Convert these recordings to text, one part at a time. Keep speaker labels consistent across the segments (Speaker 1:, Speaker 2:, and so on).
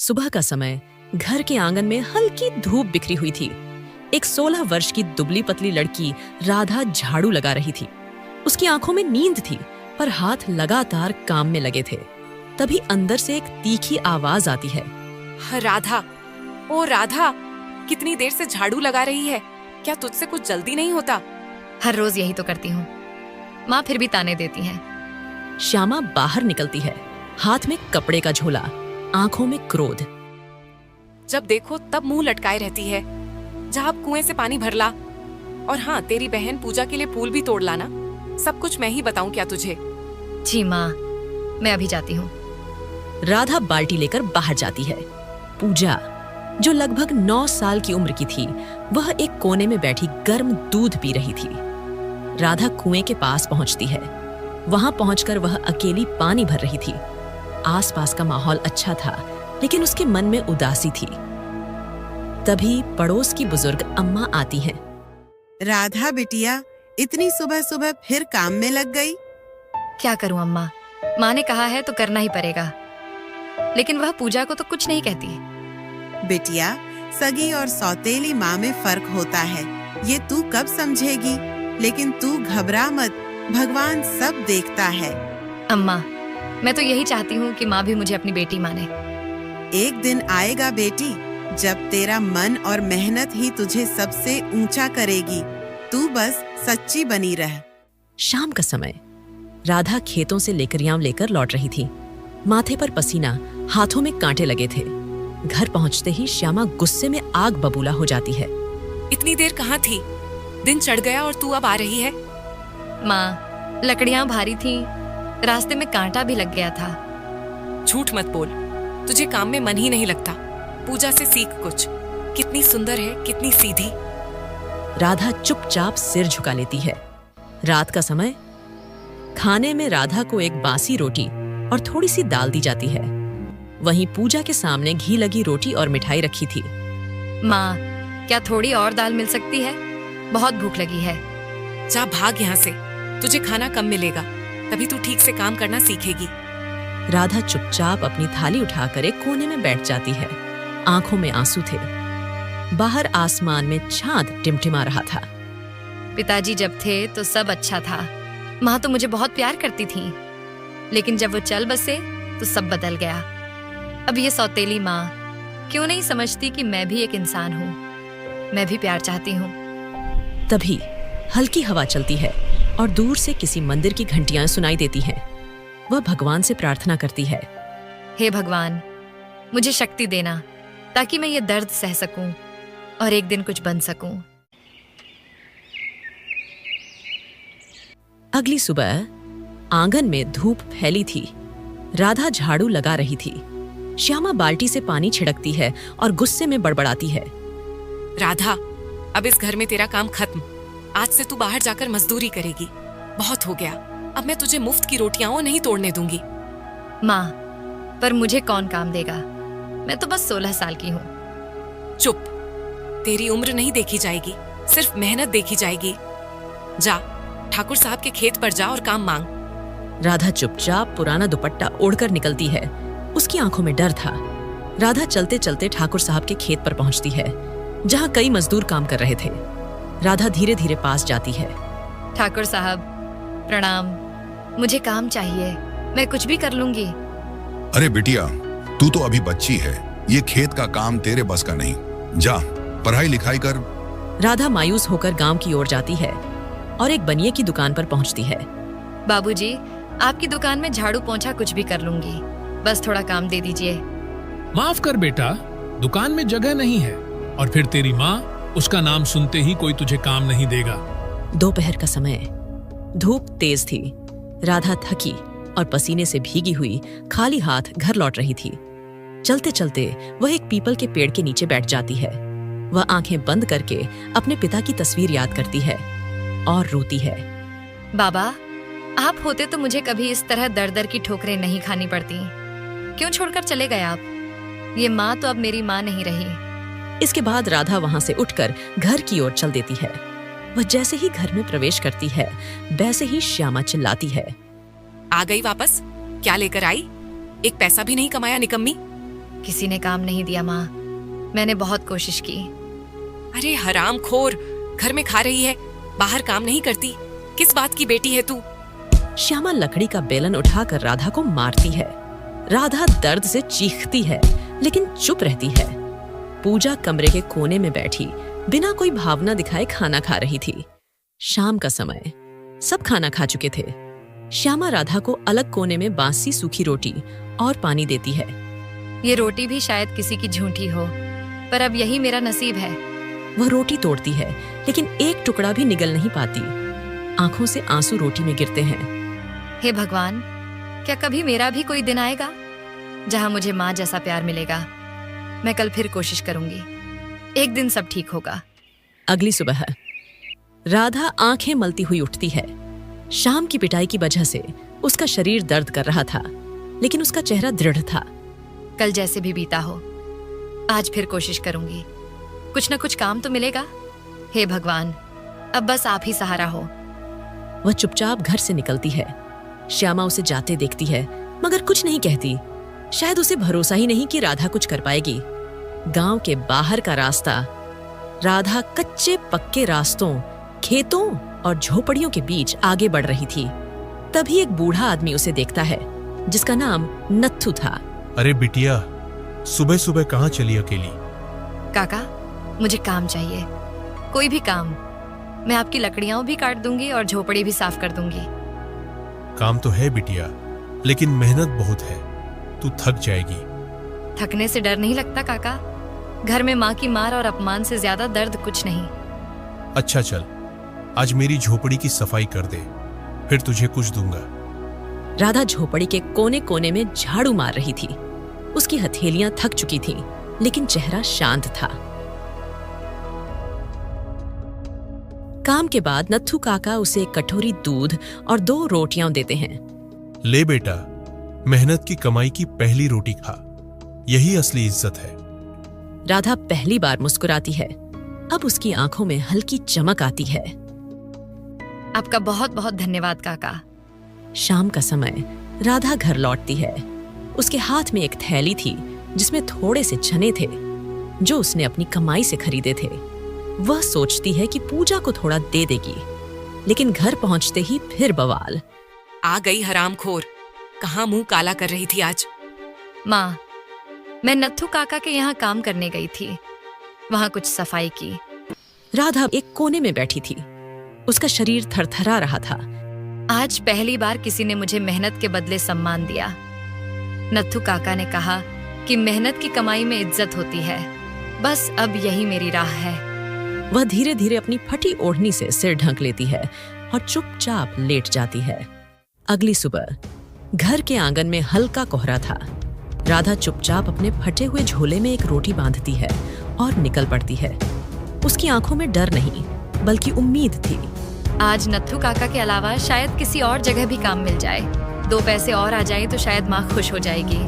Speaker 1: सुबह का समय, घर के आंगन में हल्की धूप बिखरी हुई थी। एक 16 वर्ष की दुबली पतली लड़की राधा झाड़ू लगा रही थी। उसकी आंखों में नींद थी, पर हाथ लगातार काम में लगे थे। तभी अंदर से एक तीखी आवाज आती है।
Speaker 2: राधा, ओ राधा, कितनी देर से झाड़ू लगा रही है? क्या तुझसे कुछ जल्दी नहीं होता?
Speaker 3: हर रोज यही तो करती हूँ। माँ फिर भी ताने देती है।
Speaker 1: श्यामा बाहर निकलती है, हाथ में कपड़े का झोला, आंखों में क्रोध।
Speaker 2: जब देखो तब मुंह लटकाए रहती है। जा अब कुएं से पानी भर ला। और हाँ, तेरी बहन पूजा के लिए फूल भी तोड़ लाना। सब कुछ मैं ही बताऊं क्या तुझे?
Speaker 3: जी माँ, मैं अभी जाती हूँ।
Speaker 1: राधा बाल्टी लेकर बाहर जाती है। पूजा, जो लगभग 9 साल की उम्र की थी, वह एक कोने में बैठी गर्म दूध पी रही थी। राधा कुएं के पास पहुंचती है। वहां पहुंचकर वह अकेली पानी भर रही थी। आसपास का माहौल अच्छा था, लेकिन उसके मन में उदासी थी। तभी पड़ोस की बुजुर्ग अम्मा आती हैं।
Speaker 4: राधा बिटिया, इतनी सुबह सुबह फिर काम में लग गई?
Speaker 3: क्या करूँ अम्मा, माँ ने कहा है तो करना ही पड़ेगा। लेकिन वह पूजा को तो कुछ नहीं कहती।
Speaker 4: बिटिया, सगी और सौतेली माँ में फर्क होता है, ये तू कब समझेगी? लेकिन तू घबरा मत, भगवान सब देखता है।
Speaker 3: अम्मा, मैं तो यही चाहती हूँ कि माँ भी मुझे अपनी बेटी माने।
Speaker 4: एक दिन आएगा बेटी, जब तेरा मन और मेहनत ही तुझे सबसे ऊंचा करेगी। तू बस सच्ची बनी रह।
Speaker 1: शाम का समय, राधा खेतों से लेकरियां लेकर लौट रही थी। माथे पर पसीना, हाथों में कांटे लगे थे। घर पहुंचते ही श्यामा गुस्से में आग बबूला हो जाती है।
Speaker 2: इतनी देर कहाँ थी? दिन चढ़ गया और तू अब आ रही है?
Speaker 3: माँ, लकड़ियाँ भारी थीं, रास्ते में कांटा भी लग गया था।
Speaker 2: झूठ मत बोल, तुझे काम में मन ही नहीं लगता। पूजा से सीख कुछ। कितनी सुंदर है, कितनी सीधी।
Speaker 1: राधा चुपचाप सिर झुका लेती है। रात का समय, खाने में राधा को एक बासी रोटी और थोड़ी सी दाल दी जाती है। वहीं पूजा के सामने घी लगी रोटी और मिठाई रखी थी।
Speaker 3: माँ, क्या थोड़ी और दाल मिल सकती है? बहुत भूख लगी है।
Speaker 2: जा भाग यहाँ से, तुझे खाना कम मिलेगा, तभी तू ठीक से काम करना सीखेगी।
Speaker 1: राधा चुपचाप अपनी थाली उठाकर एक कोने में बैठ जाती है। आंखों में आंसू थे। बाहर आसमान में चांद टिमटिमा रहा था।
Speaker 3: पिताजी जब थे तो सब अच्छा था। माँ तो मुझे बहुत प्यार करती थी, लेकिन जब वो चल बसे तो सब बदल गया। अब ये सौतेली माँ क्यों नहीं समझती कि मैं भी एक इंसान हूँ, मैं भी प्यार चाहती हूँ।
Speaker 1: तभी हल्की हवा चलती है और दूर से किसी मंदिर की घंटियां सुनाई देती हैं। वह भगवान से प्रार्थना करती है।
Speaker 3: हे भगवान, मुझे शक्ति देना ताकि मैं ये दर्द सह सकूं और एक दिन कुछ बन सकूं।
Speaker 1: अगली सुबह आंगन में धूप फैली थी। राधा झाड़ू लगा रही थी। श्यामा बाल्टी से पानी छिड़कती है और गुस्से में बड़बड़ाती है।
Speaker 2: राधा, अब इस घर में तेरा काम खत्म। आज से तू बाहर जाकर मजदूरी करेगी। बहुत हो गया, अब मैं तुझे मुफ्त की रोटियां नहीं तोड़ने दूंगी।
Speaker 3: माँ, पर मुझे कौन काम देगा? मैं तो बस 16 साल की हूँ।
Speaker 2: चुप, तेरी उम्र नहीं देखी जाएगी, सिर्फ मेहनत देखी जाएगी। जा, ठाकुर साहब के खेत पर जा और काम मांग।
Speaker 1: राधा चुपचाप पुराना दुपट्टा ओढ़कर निकलती है। उसकी आंखों में डर था। राधा चलते चलते ठाकुर साहब के खेत पर पहुंचती है, जहां कई मजदूर काम कर रहे थे। राधा धीरे धीरे पास जाती है।
Speaker 3: ठाकुर साहब, प्रणाम। मुझे काम चाहिए, मैं कुछ भी कर लूंगी।
Speaker 5: अरे बिटिया, तू तो अभी बच्ची है, ये खेत का काम तेरे बस का नहीं। जा, पढ़ाई लिखाई कर।
Speaker 1: राधा मायूस होकर गांव की ओर जाती है और एक बनिए की दुकान पर पहुंचती है।
Speaker 3: बाबूजी, आपकी दुकान में झाड़ू पोंछा कुछ भी कर लूंगी, बस थोड़ा काम दे दीजिए।
Speaker 6: माफ कर बेटा, दुकान में जगह नहीं है, और फिर तेरी माँ, उसका नाम सुनते ही कोई तुझे काम नहीं देगा।
Speaker 1: दोपहर का समय, धूप तेज थी। राधा थकी और पसीने से भीगी हुई खाली हाथ घर लौट रही थी। चलते चलते वह एक पीपल के पेड़ के नीचे बैठ जाती है। वह आंखें बंद करके अपने पिता की तस्वीर याद करती है और रोती है।
Speaker 3: बाबा, आप होते तो मुझे कभी इस तरह दर दर की ठोकरें नहीं खानी पड़ती। क्यों छोड़कर चले गए आप? ये माँ तो अब मेरी माँ नहीं रही।
Speaker 1: इसके बाद राधा वहां से उठकर घर की ओर चल देती है। वह जैसे ही घर में प्रवेश करती है, वैसे ही श्यामा चिल्लाती है।
Speaker 2: आ गई वापस? क्या लेकर आई? एक पैसा भी नहीं कमाया, निकम्मी।
Speaker 3: किसी ने काम नहीं दिया माँ। मैंने बहुत कोशिश की।
Speaker 2: अरे हरामखोर, घर में खा रही है, बाहर काम नहीं करती। किस बात की बेटी है तू?
Speaker 1: श्यामा लकड़ी का बेलन उठाकर राधा को मारती है। राधा दर्द से चीखती है लेकिन चुप रहती है। पूजा कमरे के कोने में बैठी बिना कोई भावना दिखाए खाना खा रही थी। शाम का समय, सब खाना खा चुके थे। श्यामा राधा को अलग कोने में बासी सूखी रोटी और पानी देती है।
Speaker 3: ये रोटी भी शायद किसी की झूठी हो, पर अब यही मेरा नसीब है।
Speaker 1: वह रोटी तोड़ती है लेकिन एक टुकड़ा भी निगल नहीं पाती। आंखों से आंसू रोटी में गिरते हैं।
Speaker 3: हे भगवान, क्या कभी मेरा भी कोई दिन आएगा जहां मुझे माँ जैसा प्यार मिलेगा? मैं कल फिर कोशिश करूंगी, एक दिन सब ठीक होगा।
Speaker 1: अगली सुबह राधा आंखें मलती हुई उठती है। शाम की पिटाई की वजह से उसका शरीर दर्द कर रहा था, लेकिन उसका चेहरा दृढ़ था।
Speaker 3: कल जैसे भी बीता हो, आज फिर कोशिश करूंगी। कुछ न कुछ काम तो मिलेगा। हे भगवान, अब बस आप ही सहारा हो।
Speaker 1: वह चुपचाप घर से निकलती है। श्यामा उसे जाते देखती है मगर कुछ नहीं कहती। शायद उसे भरोसा ही नहीं कि राधा कुछ कर पाएगी। गांव के बाहर का रास्ता, राधा कच्चे पक्के रास्तों, खेतों और झोपड़ियों के बीच आगे बढ़ रही थी। तभी एक बूढ़ा आदमी उसे देखता है जिसका नाम नत्थू था।
Speaker 7: अरे बिटिया, सुबह सुबह कहाँ चली अकेली?
Speaker 3: काका, मुझे काम चाहिए, कोई भी काम। मैं आपकी लकड़ियां भी काट दूंगी और झोपड़ी भी साफ कर दूंगी।
Speaker 7: काम तो है बिटिया, लेकिन मेहनत बहुत है, तू थक जाएगी।
Speaker 3: थकने से डर नहीं लगता काका? घर में माँ की मार और अपमान से ज्यादा दर्द कुछ नहीं।
Speaker 7: अच्छा चल, आज मेरी झोपड़ी की सफाई कर दे, फिर तुझे कुछ दूंगा।
Speaker 1: राधा झोपड़ी के कोने कोने में झाड़ू मार रही थी। उसकी हथेलियां थक चुकी थीं, लेकिन चेहरा शांत था। काम के बाद नत्थू काका उसे एक कटोरी दूध और 2 रोटियां देते हैं।
Speaker 7: ले बेटा, मेहनत की कमाई की पहली रोटी खा, यही असली इज्जत है।
Speaker 1: राधा पहली बार मुस्कुराती है। अब उसकी आंखों में हल्की चमक आती है।
Speaker 3: आपका बहुत बहुत धन्यवाद काका।
Speaker 1: शाम का समय, राधा घर लौटती है। उसके हाथ में एक थैली थी जिसमें थोड़े से चने थे जो उसने अपनी कमाई से खरीदे थे। वह सोचती है कि पूजा को थोड़ा दे देगी, लेकिन घर पहुंचते ही फिर बवाल।
Speaker 2: आ गई हरामखोर, कहाँ मुंह काला कर रही थी आज?
Speaker 3: माँ, मैं नत्थू काका के यहाँ काम करने गई थी, वहाँ कुछ सफाई की।
Speaker 1: राधा एक कोने में बैठी थी। उसका शरीर थरथरा रहा था।
Speaker 3: आज पहली बार किसी ने मुझे मेहनत के बदले सम्मान दिया। नत्थू काका ने कहा कि मेहनत की कमाई में इज्जत होती है। बस अब यही मेरी राह है।
Speaker 1: वह धीरे धीरे अपनी फटी ओढ़नी से सिर ढक लेती है और चुपचाप लेट जाती है। अगली सुबह घर के आंगन में हल्का कोहरा था। राधा चुपचाप अपने फटे हुए झोले में एक रोटी बांधती है और निकल पड़ती है। उसकी आंखों में डर नहीं, बल्कि उम्मीद थी।
Speaker 3: आज नत्थू काका के अलावा शायद किसी और जगह भी काम मिल जाए। 2 पैसे और आ जाए तो शायद माँ खुश हो जाएगी।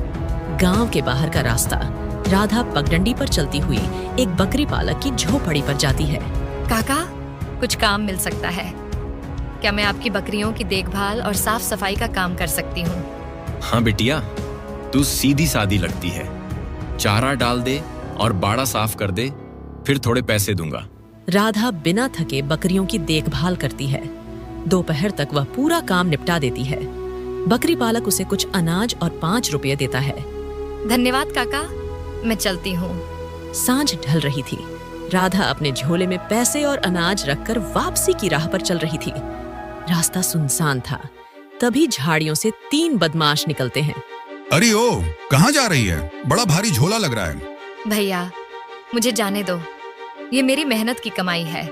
Speaker 1: गांव के बाहर का रास्ता, राधा पगडंडी पर चलती हुई एक बकरी पालक की झोपड़ी पर जाती है।
Speaker 3: काका, कुछ काम मिल सकता है क्या? मैं आपकी बकरियों की देखभाल और साफ सफाई का काम कर सकती हूँ।
Speaker 8: हाँ बिटिया, तू सीधी सादी लगती है। चारा डाल दे और बाड़ा साफ कर दे, फिर थोड़े पैसे दूंगा।
Speaker 1: राधा बिना थके बकरियों की देखभाल करती है। दोपहर तक वह पूरा काम निपटा देती है। बकरी पालक उसे कुछ अनाज और 5 रुपये देता है।
Speaker 3: धन्यवाद काका, मैं चलती हूँ।
Speaker 1: सांझ ढल रही थी। राधा अपने झोले में पैसे और अनाज रखकर वापसी की राह पर चल रही थी। रास्ता सुनसान था। तभी झाड़ियों से 3 बदमाश निकलते हैं।
Speaker 5: अरे ओ, कहाँ जा रही है? बड़ा भारी झोला लग रहा है।
Speaker 3: भैया, मुझे जाने दो, ये मेरी मेहनत की कमाई है।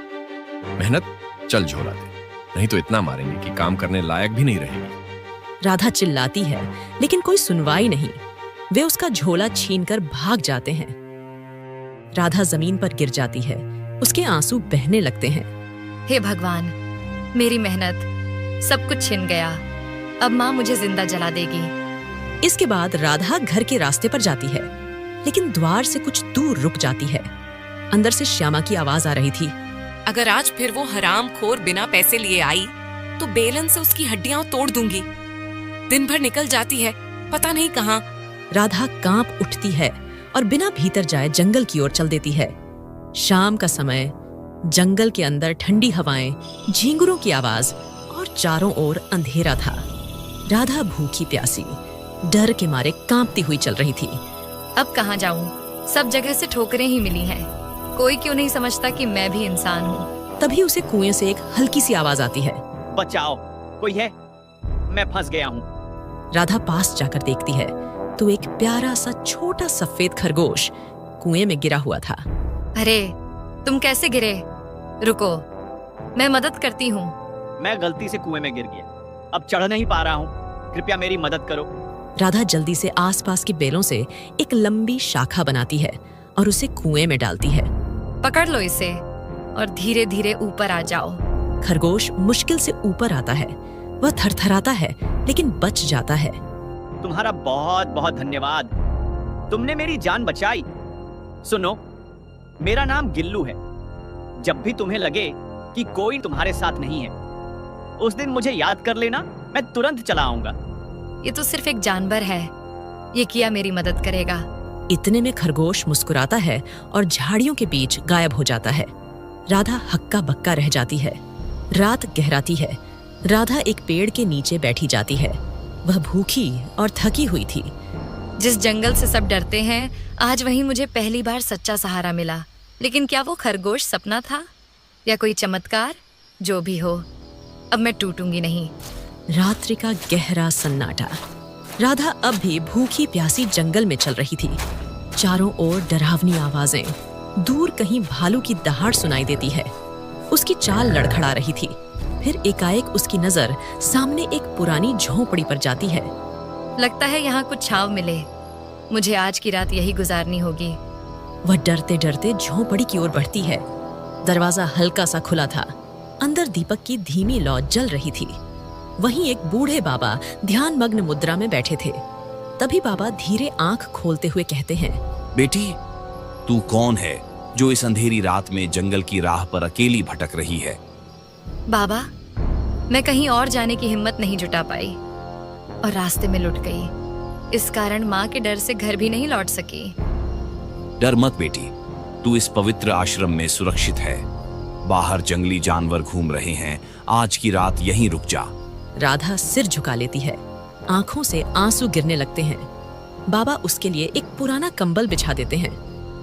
Speaker 8: मेहनत? चल झोला दे, नहीं तो इतना मारेंगे कि काम करने लायक भी नहीं रहेगी।
Speaker 1: राधा चिल्लाती है, लेकिन कोई सुनवाई नहीं। वे उसका झोला छीनकर भाग जाते हैं। राधा जमीन पर गिर जाती है। उसके आंसू बहने लगते हैं।
Speaker 3: हे भगवान, मेरी मेहनत, सब कुछ छिन गया। अब माँ मुझे जिंदा जला देगी।
Speaker 1: इसके बाद राधा घर के रास्ते पर जाती है, लेकिन द्वार से कुछ दूर रुक जाती है। अंदर से श्यामा की आवाज आ रही थी।
Speaker 2: अगर आज फिर वो हरामखोर बिना पैसे लिए आई तो बेलन से उसकी हड्डियां तोड़ दूंगी। दिन भर निकल जाती है, पता नहीं कहाँ।
Speaker 1: राधा कांप उठती है और बिना भीतर जाए जंगल की ओर चल देती है। शाम का समय, जंगल के अंदर ठंडी हवाएं, झींगुरों की आवाज और चारों ओर अंधेरा था। राधा भूखी प्यासी डर के मारे कांपती हुई चल रही थी।
Speaker 3: अब कहाँ जाऊं? सब जगह से ठोकरें ही मिली हैं। कोई क्यों नहीं समझता कि मैं भी इंसान हूँ।
Speaker 1: तभी उसे कुएं से एक हल्की सी आवाज आती है।
Speaker 9: बचाओ, कोई है? मैं फंस गया हूँ।
Speaker 1: राधा पास जाकर देखती है तो एक प्यारा सा छोटा सफेद खरगोश कुएं में गिरा हुआ था।
Speaker 3: अरे, तुम कैसे गिरे? रुको, मैं मदद करती हूँ।
Speaker 9: मैं गलती से कुएं में गिर गया, अब चढ़ नहीं पा रहा हूँ, कृपया मेरी मदद करो।
Speaker 1: राधा जल्दी से आसपास के बेलों से एक लंबी शाखा बनाती है और उसे कुएं में डालती है।
Speaker 3: पकड़ लो इसे और धीरे धीरे ऊपर आ जाओ।
Speaker 1: खरगोश मुश्किल से ऊपर आता है। वह थरथराता है लेकिन बच जाता है।
Speaker 9: तुम्हारा बहुत बहुत धन्यवाद, तुमने मेरी जान बचाई। सुनो, मेरा नाम गिल्लू है। जब भी तुम्हें लगे कि कोई तुम्हारे साथ नहीं है, उस दिन मुझे याद कर लेना, मैं तुरंत चला आऊंगा।
Speaker 3: ये तो सिर्फ एक जानवर है, ये किया मेरी मदद करेगा।
Speaker 1: इतने में खरगोश मुस्कुराता है और झाड़ियों के बीच गायब हो जाता है। राधा हक्का बक्का रह जाती है। रात गहराती है। राधा एक पेड़ के नीचे बैठी जाती है। वह भूखी और थकी हुई थी।
Speaker 3: जिस जंगल से सब डरते हैं, आज वहीं मुझे पहली बार सच्चा सहारा मिला। लेकिन क्या वो खरगोश सपना था या कोई चमत्कार? जो भी हो, अब मैं टूटूंगी नहीं।
Speaker 1: रात्रि का गहरा सन्नाटा। राधा अब भी भूखी प्यासी जंगल में चल रही थी। चारों ओर डरावनी आवाजें, दूर कहीं भालू की दहाड़ सुनाई देती है। उसकी चाल लड़खड़ा रही थी। फिर एकाएक उसकी नजर सामने एक पुरानी झोंपड़ी पर जाती है।
Speaker 3: लगता है यहाँ कुछ छांव मिले। मुझे आज की रात यही गुजारनी होगी।
Speaker 1: वह डरते डरते झोंपड़ी की ओर बढ़ती है। दरवाजा हल्का सा खुला था। अंदर दीपक की धीमी लौ जल रही थी। वहीं एक बूढ़े बाबा ध्यान मग्न मुद्रा में बैठे थे। तभी बाबा धीरे आंख खोलते हुए कहते हैं,
Speaker 10: बेटी, तू कौन है जो इस अंधेरी रात में जंगल की राह पर अकेली भटक रही है?
Speaker 3: बाबा, मैं कहीं और जाने की हिम्मत नहीं जुटा पाई और रास्ते में लुट गई। इस कारण माँ के डर से घर भी नहीं लौट सकी।
Speaker 10: डर मत बेटी, तू इस पवित्र आश्रम में सुरक्षित है। बाहर जंगली जानवर घूम रहे हैं, आज की रात यहीं रुक जा।
Speaker 1: राधा सिर झुका लेती है। आंखों से आंसू गिरने लगते हैं। बाबा उसके लिए एक पुराना कंबल बिछा देते हैं।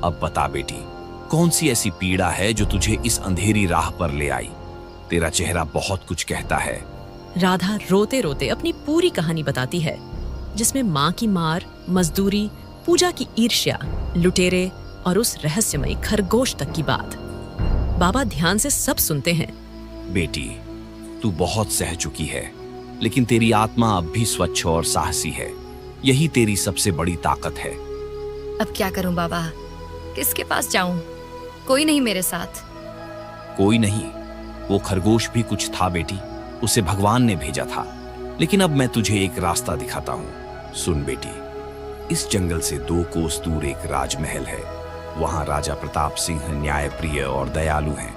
Speaker 10: अब बता बेटी, कौन सी ऐसी पीड़ा है जो तुझे इस अंधेरी राह पर ले आई? तेरा चेहरा बहुत कुछ कहता है।
Speaker 1: राधा रोते रोते अपनी पूरी कहानी बताती है, जिसमें माँ की मार, मजदूरी, पूजा की ईर्ष्या, लुटेरे और उस रहस्यमयी खरगोश तक की बात। बाबा ध्यान से सब सुनते हैं।
Speaker 10: बेटी, तू बहुत सह चुकी है, लेकिन तेरी आत्मा अब भी स्वच्छ और साहसी है। यही तेरी सबसे बड़ी ताकत है।
Speaker 3: अब क्या करूं बाबा? किसके पास जाऊं? कोई नहीं मेरे साथ।
Speaker 10: कोई नहीं? वो खरगोश भी कुछ था बेटी, उसे भगवान ने भेजा था। लेकिन अब मैं तुझे एक रास्ता दिखाता हूँ। सुन बेटी, इस जंगल से 2 कोस दूर एक राजमहल है। वहाँ राजा प्रताप सिंह न्यायप्रिय और दयालु हैं।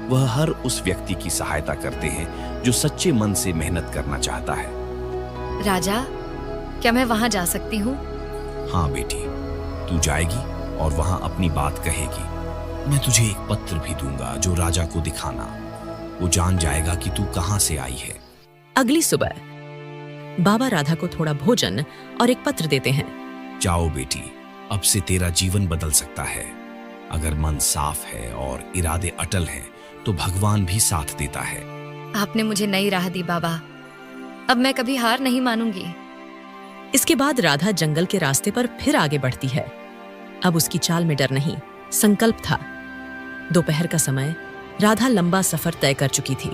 Speaker 10: वह हर उस व्यक्ति की सहायता करते हैं जो सच्चे मन से मेहनत करना चाहता है।
Speaker 3: राजा, क्या मैं वहां जा सकती हूँ?
Speaker 10: हाँ बेटी, तू जाएगी और वहां अपनी बात कहेगी। मैं तुझे एक पत्र भी दूंगा जो राजा को दिखाना। वो जान जाएगा कि तू कहां से आई है।
Speaker 1: अगली सुबह बाबा राधा को थोड़ा भोजन और एक पत्र देते हैं।
Speaker 10: जाओ बेटी, अब से तेरा जीवन बदल सकता है। अगर मन साफ है और इरादे अटल हैं, तो भगवान भी साथ देता है।
Speaker 3: आपने मुझे नई राह दी बाबा। अब मैं कभी हार नहीं मानूंगी।
Speaker 1: इसके बाद राधा जंगल के रास्ते पर फिर आगे बढ़ती है। अब उसकी चाल में डर नहीं, संकल्प था। दोपहर का समय, राधा लंबा सफर तय कर चुकी थी।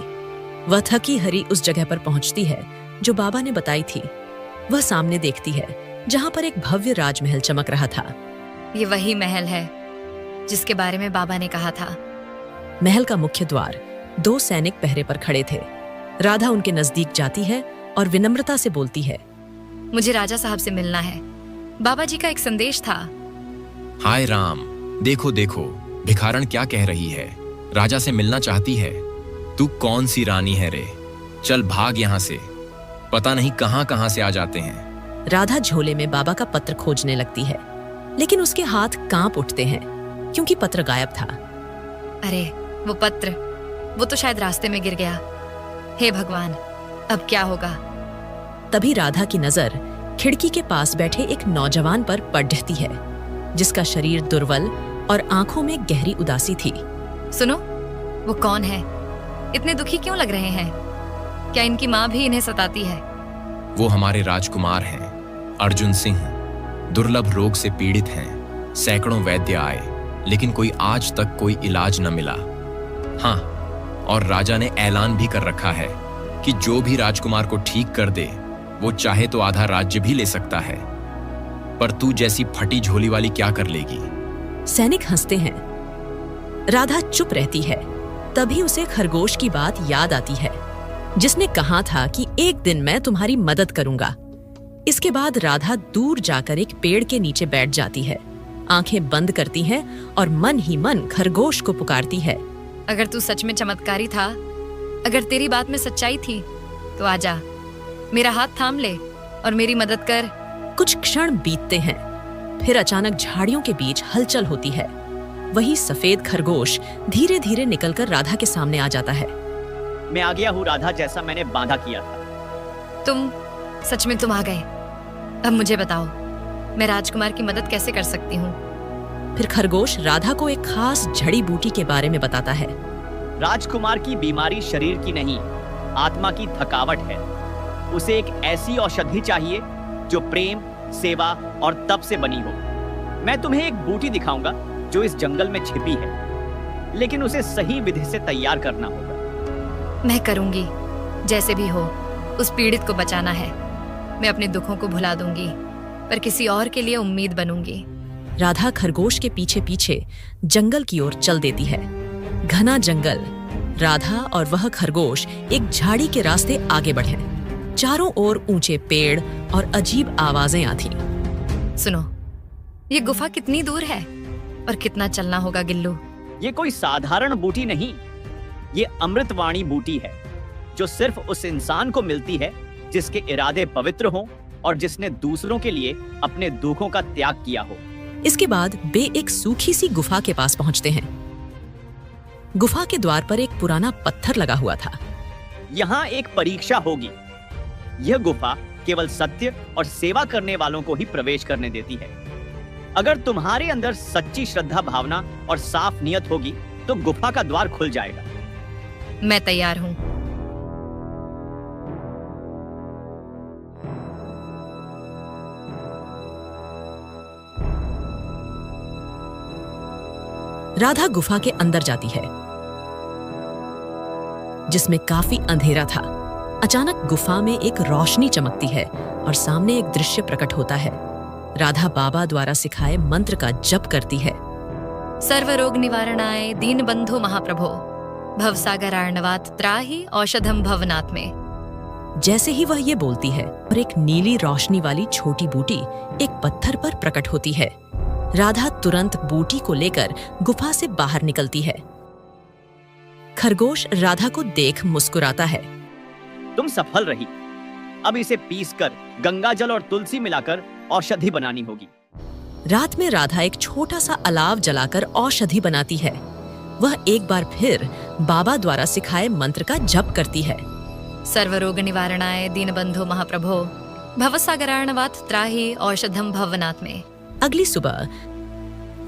Speaker 1: वह थकी हरी उस जगह पर पहुंचती है जो बाबा ने बताई थी। वह सामने देखती है जहां पर एक भव्य राजमहल चमक रहा था।
Speaker 3: ये वही महल है जिसके बारे में बाबा ने कहा था।
Speaker 1: महल का मुख्य द्वार 2 सैनिक पहरे पर खड़े थे। राधा उनके नजदीक जाती है और विनम्रता से बोलती है,
Speaker 3: मुझे राजा साहब से मिलना है। बाबा जी का एक संदेश था।
Speaker 8: हाय राम, देखो देखो, भिखारन क्या कह रही है। राजा से मिलना चाहती है। तू कौन सी रानी है रे? चल भाग यहाँ से, पता नहीं कहां कहां से आ जाते हैं।
Speaker 1: राधा झोले में बाबा का पत्र खोजने लगती है। लेकिन उसके हाथ कांप उठते हैं क्योंकि पत्र गायब था।
Speaker 3: अरे वो पत्र, वो तो शायद रास्ते में गिर गया। हे भगवान, अब क्या होगा?
Speaker 1: तभी राधा की नजर खिड़की के पास बैठे एक नौजवान पर पड़ती है, जिसका शरीर दुर्बल और आंखों में गहरी उदासी थी।
Speaker 3: सुनो, वो कौन है? इतने दुखी क्यों लग रहे हैं? क्या इनकी माँ भी इन्हें सताती है?
Speaker 8: वो हमारे राजकुमार हैं, अर्जुन सिंह। दुर्लभ रोग से पीड़ित हैं। सैकड़ों वैद्य आए, लेकिन कोई आज तक कोई इलाज न मिला। हाँ, और राजा ने ऐलान भी कर रखा है कि जो भी राजकुमार को ठीक कर दे, वो चाहे तो आधा राज्य भी ले सकता है। पर तू जैसी फटी झोली वाली क्या कर लेगी?
Speaker 1: सैनिक हंसते हैं। राधा चुप रहती है। तभी उसे खरगोश की बात याद आती है, जिसने कहा था कि एक दिन मैं तुम्हारी मदद करूंगा। इसके बाद राधा दूर जाकर एक पेड़ के नीचे बैठ जाती है, आंखें बंद करती है और मन ही मन खरगोश को पुकारती है।
Speaker 3: अगर तू सच में चमत्कारी था, अगर तेरी बात में सच्चाई थी, तो आजा, मेरा हाथ थाम ले और मेरी मदद कर।
Speaker 1: कुछ क्षण बीतते हैं, फिर अचानक झाड़ियों के बीच हलचल होती है। वही सफेद खरगोश धीरे धीरे निकलकर राधा के सामने आ जाता है।
Speaker 9: मैं आ गया हूँ राधा, जैसा मैंने वादा किया था।
Speaker 3: सच में तुम आ गए। अब मुझे बताओ, मैं राजकुमार की मदद कैसे कर सकती हूँ?
Speaker 1: फिर खरगोश राधा को एक खास जड़ी बूटी के बारे में बताता है।
Speaker 9: राजकुमार की बीमारी शरीर की नहीं, आत्मा की थकावट है। उसे एक ऐसी औषधि चाहिए जो प्रेम, सेवा और तप से बनी हो। मैं तुम्हें एक बूटी दिखाऊंगा जो इस जंगल में छिपी है, लेकिन उसे सही विधि से तैयार करना होगा।
Speaker 3: मैं करूंगी, जैसे भी हो। उस पीड़ित को बचाना है। मैं अपने दुखों को भुला दूंगी, पर किसी और के लिए उम्मीद बनूंगी।
Speaker 1: राधा खरगोश के पीछे पीछे जंगल की ओर चल देती है। घना जंगल। राधा और वह खरगोश एक झाड़ी के रास्ते आगे बढ़े। चारों ओर ऊंचे पेड़ और अजीब आवाजें आती।
Speaker 3: सुनो, ये गुफा कितनी दूर है और कितना चलना होगा गिल्लू?
Speaker 9: ये कोई साधारण बूटी नहीं, ये अमृतवाणी बूटी है, जो सिर्फ उस इंसान को मिलती है जिसके इरादे पवित्र हों और जिसने दूसरों के लिए अपने दुखों का त्याग किया हो।
Speaker 1: इसके बाद वे एक सूखी सी गुफा के पास पहुंचते हैं। गुफा के द्वार पर एक पुराना पत्थर लगा हुआ था।
Speaker 9: यहाँ एक परीक्षा होगी। यह गुफा केवल सत्य और सेवा करने वालों को ही प्रवेश करने देती है। अगर तुम्हारे अंदर सच्ची श्रद्धा भावना और साफ नियत होगी तो गुफा का द्वार खुल जाएगा।
Speaker 3: मैं तैयार हूँ।
Speaker 1: राधा गुफा के अंदर जाती है, जिसमें काफी अंधेरा था। अचानक गुफा में एक रोशनी चमकती है और सामने एक दृश्य प्रकट होता है। राधा बाबा द्वारा सिखाए मंत्र का जप करती है।
Speaker 3: सर्वरोग निवारणाय दीन बंधु महाप्रभो भवसागरार्णवात त्राहि औषधम भवनात् में।
Speaker 1: जैसे ही वह ये बोलती है और एक नीली रोशनी वाली छोटी बूटी एक पत्थर पर प्रकट होती है। राधा तुरंत बूटी को लेकर गुफा से बाहर निकलती है। खरगोश राधा को देख मुस्कुराता है।
Speaker 9: तुम सफल रही। अब इसे पीसकर गंगा जल और तुलसी मिलाकर औषधि बनानी होगी।
Speaker 1: रात में राधा एक छोटा सा अलाव जलाकर औषधि बनाती है। वह एक बार फिर बाबा द्वारा सिखाए मंत्र का जप करती है।
Speaker 3: सर्वरोग निवारणाय दीनबंधो महाप्रभो भवसागरार्णवात त्राहि औषधम भवनात् में।
Speaker 1: अगली सुबह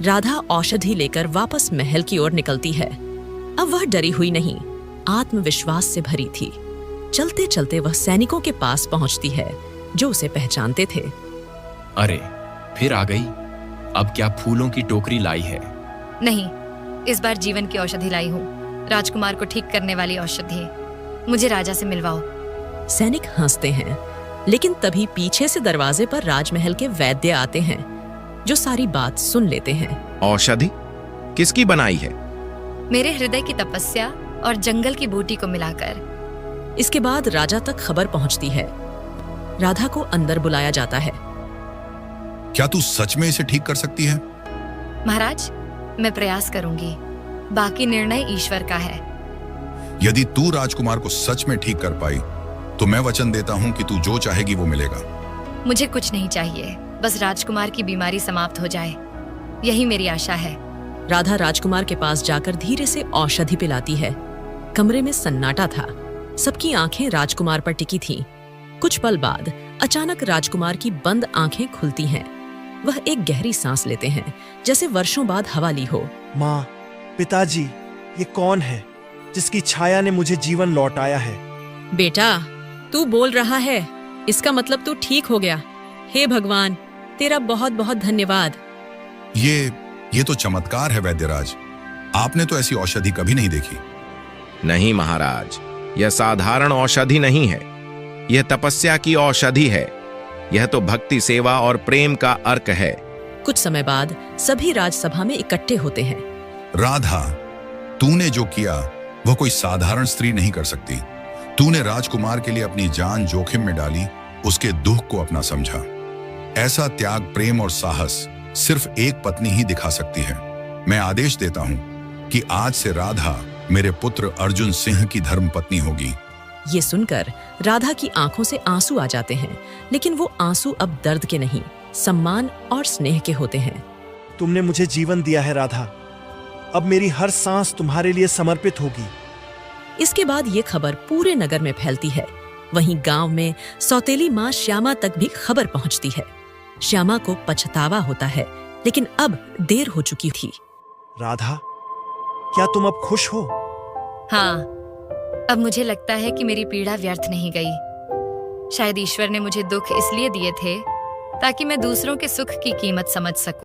Speaker 1: राधा औषधि लेकर वापस महल की ओर निकलती है। अब वह डरी हुई नहीं, आत्मविश्वास से भरी थी। चलते चलते वह सैनिकों के पास पहुंचती है, जो उसे पहचानते थे।
Speaker 8: अरे, फिर आ गई। अब क्या फूलों की टोकरी लाई है?
Speaker 3: नहीं, इस बार जीवन की औषधि लाई हूँ। राजकुमार को ठीक करने वाली औषधि। मुझे राजा से मिलवाओ।
Speaker 1: सैनिक हंसते हैं, लेकिन तभी पीछे से दरवाजे पर राजमहल के वैद्य आते हैं, जो सारी बात सुन लेते हैं।
Speaker 11: औषधि किसकी बनाई है?
Speaker 3: मेरे हृदय की तपस्या और जंगल की बूटी को मिलाकर।
Speaker 1: इसके बाद राजा तक खबर पहुंचती है। राधा को अंदर बुलाया जाता है।
Speaker 5: क्या तू सच में इसे ठीक कर सकती है?
Speaker 3: महाराज, मैं प्रयास करूंगी। बाकी निर्णय ईश्वर का है।
Speaker 5: यदि तू राजकुमार को सच में ठीक कर पाई, तो मैं वचन देता हूँ कि तू जो चाहेगी वो मिलेगा।
Speaker 3: मुझे कुछ नहीं चाहिए, बस राजकुमार की बीमारी समाप्त हो जाए। यही मेरी आशा है।
Speaker 1: राधा राजकुमार के पास जाकर धीरे से औषधि पिलाती है। कमरे में सन्नाटा था। सबकी आंखें राजकुमार पर टिकी थीं। कुछ पल बाद अचानक राजकुमार की बंद आंखें खुलती हैं। वह एक गहरी सांस लेते हैं, जैसे वर्षों बाद हवा ली हो।
Speaker 12: माँ, पिताजी, ये कौन है जिसकी छाया ने मुझे जीवन लौटाया है?
Speaker 1: बेटा, तू बोल रहा है, इसका मतलब तू ठीक हो गया। हे भगवान, तेरा बहुत बहुत धन्यवाद।
Speaker 5: ये तो चमत्कार है वैद्यराज। आपने तो ऐसी औषधि कभी नहीं देखी।
Speaker 11: नहीं महाराज, यह साधारण औषधि नहीं है, यह तपस्या की औषधि है। यह तो भक्ति, सेवा और प्रेम का अर्क है।
Speaker 1: कुछ समय बाद सभी राजसभा में इकट्ठे होते हैं।
Speaker 5: राधा, तूने जो किया वह कोई साधारण स्त्री नहीं कर सकती। तूने राजकुमार के लिए अपनी जान जोखिम में डाली, उसके दुख को अपना समझा। ऐसा त्याग, प्रेम और साहस सिर्फ एक पत्नी ही दिखा सकती है। मैं आदेश देता हूं कि आज से राधा मेरे पुत्र अर्जुन सिंह की धर्मपत्नी होगी।
Speaker 1: ये सुनकर राधा की आंखों से आंसू आ जाते हैं, लेकिन वो आंसू अब दर्द के नहीं, सम्मान और स्नेह के होते हैं।
Speaker 12: तुमने मुझे जीवन दिया है राधा, अब मेरी हर सांस तुम्हारे लिए समर्पित होगी।
Speaker 1: इसके बाद ये खबर पूरे नगर में फैलती है। वहीं गांव में सौतेली माँ श्यामा तक भी खबर पहुंचती है। श्यामा को पछतावा होता है, लेकिन अब देर हो चुकी थी।
Speaker 12: राधा, क्या तुम अब खुश हो?
Speaker 3: हाँ, अब मुझे लगता है कि मेरी पीड़ा व्यर्थ नहीं गई। शायद ईश्वर ने मुझे दुख इसलिए दिए थे ताकि मैं दूसरों के सुख की कीमत समझ सकूं।